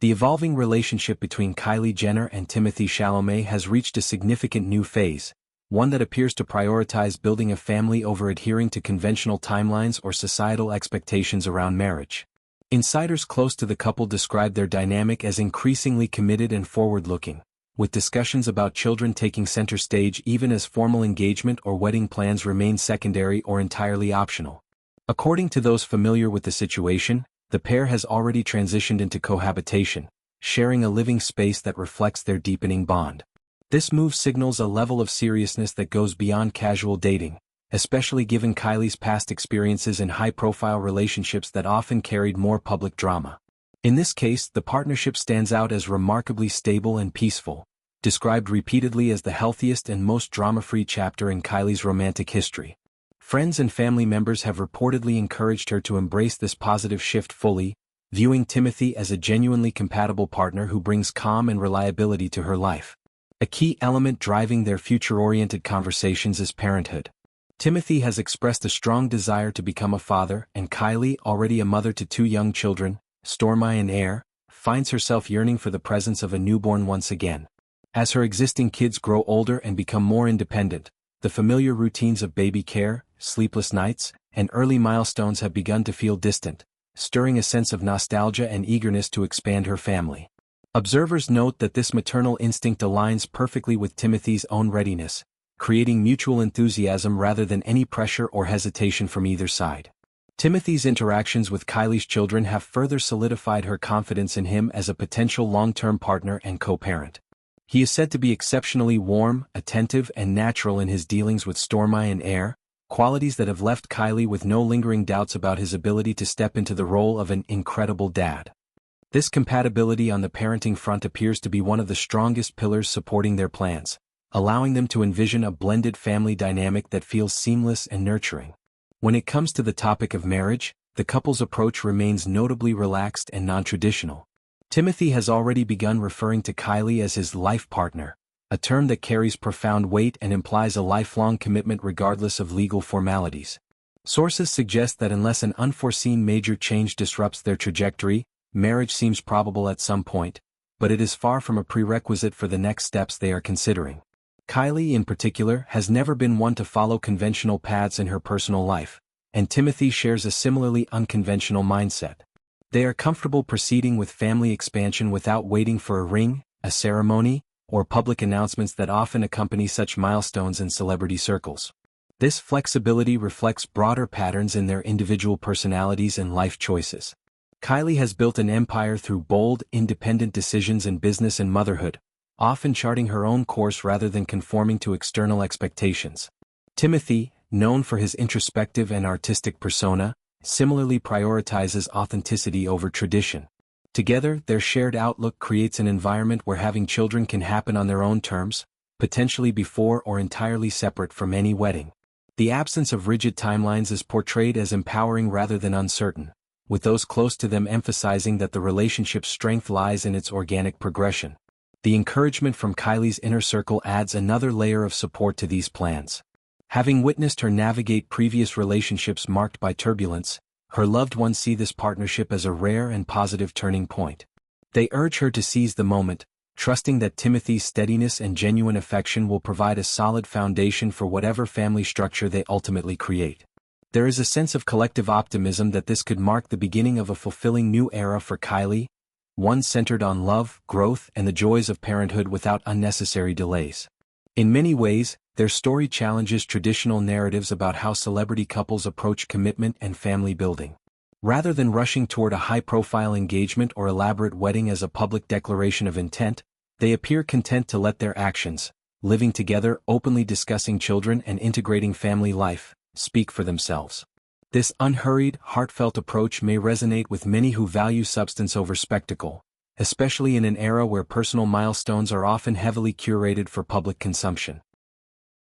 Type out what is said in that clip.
The evolving relationship between Kylie Jenner and Timothée Chalamet has reached a significant new phase, one that appears to prioritize building a family over adhering to conventional timelines or societal expectations around marriage. Insiders close to the couple describe their dynamic as increasingly committed and forward-looking, with discussions about children taking center stage even as formal engagement or wedding plans remain secondary or entirely optional. According to those familiar with the situation, the pair has already transitioned into cohabitation, sharing a living space that reflects their deepening bond. This move signals a level of seriousness that goes beyond casual dating, especially given Kylie's past experiences in high-profile relationships that often carried more public drama. In this case, the partnership stands out as remarkably stable and peaceful, described repeatedly as the healthiest and most drama-free chapter in Kylie's romantic history. Friends and family members have reportedly encouraged her to embrace this positive shift fully, viewing Timothée as a genuinely compatible partner who brings calm and reliability to her life. A key element driving their future-oriented conversations is parenthood. Timothée has expressed a strong desire to become a father, and Kylie, already a mother to 2 young children, Stormy and Air, finds herself yearning for the presence of a newborn once again. As her existing kids grow older and become more independent, the familiar routines of baby care, sleepless nights, and early milestones have begun to feel distant, stirring a sense of nostalgia and eagerness to expand her family. Observers note that this maternal instinct aligns perfectly with Timothée's own readiness, creating mutual enthusiasm rather than any pressure or hesitation from either side. Timothée's interactions with Kylie's children have further solidified her confidence in him as a potential long-term partner and co-parent. He is said to be exceptionally warm, attentive, and natural in his dealings with Stormy and Air, qualities that have left Kylie with no lingering doubts about his ability to step into the role of an incredible dad. This compatibility on the parenting front appears to be one of the strongest pillars supporting their plans, allowing them to envision a blended family dynamic that feels seamless and nurturing. When it comes to the topic of marriage, the couple's approach remains notably relaxed and non-traditional. Timothée has already begun referring to Kylie as his life partner, a term that carries profound weight and implies a lifelong commitment regardless of legal formalities. Sources suggest that unless an unforeseen major change disrupts their trajectory, marriage seems probable at some point, but it is far from a prerequisite for the next steps they are considering. Kylie, in particular, has never been one to follow conventional paths in her personal life, and Timothée shares a similarly unconventional mindset. They are comfortable proceeding with family expansion without waiting for a ring, a ceremony, or public announcements that often accompany such milestones in celebrity circles. This flexibility reflects broader patterns in their individual personalities and life choices. Kylie has built an empire through bold, independent decisions in business and motherhood, often charting her own course rather than conforming to external expectations. Timothée, known for his introspective and artistic persona, similarly prioritizes authenticity over tradition. Together, their shared outlook creates an environment where having children can happen on their own terms, potentially before or entirely separate from any wedding. The absence of rigid timelines is portrayed as empowering rather than uncertain, with those close to them emphasizing that the relationship's strength lies in its organic progression. The encouragement from Kylie's inner circle adds another layer of support to these plans. Having witnessed her navigate previous relationships marked by turbulence, her loved ones see this partnership as a rare and positive turning point. They urge her to seize the moment, trusting that Timothée's steadiness and genuine affection will provide a solid foundation for whatever family structure they ultimately create. There is a sense of collective optimism that this could mark the beginning of a fulfilling new era for Kylie, one centered on love, growth, and the joys of parenthood without unnecessary delays. In many ways, their story challenges traditional narratives about how celebrity couples approach commitment and family building. Rather than rushing toward a high-profile engagement or elaborate wedding as a public declaration of intent, they appear content to let their actions, living together, openly discussing children and integrating family life, speak for themselves. This unhurried, heartfelt approach may resonate with many who value substance over spectacle, especially in an era where personal milestones are often heavily curated for public consumption.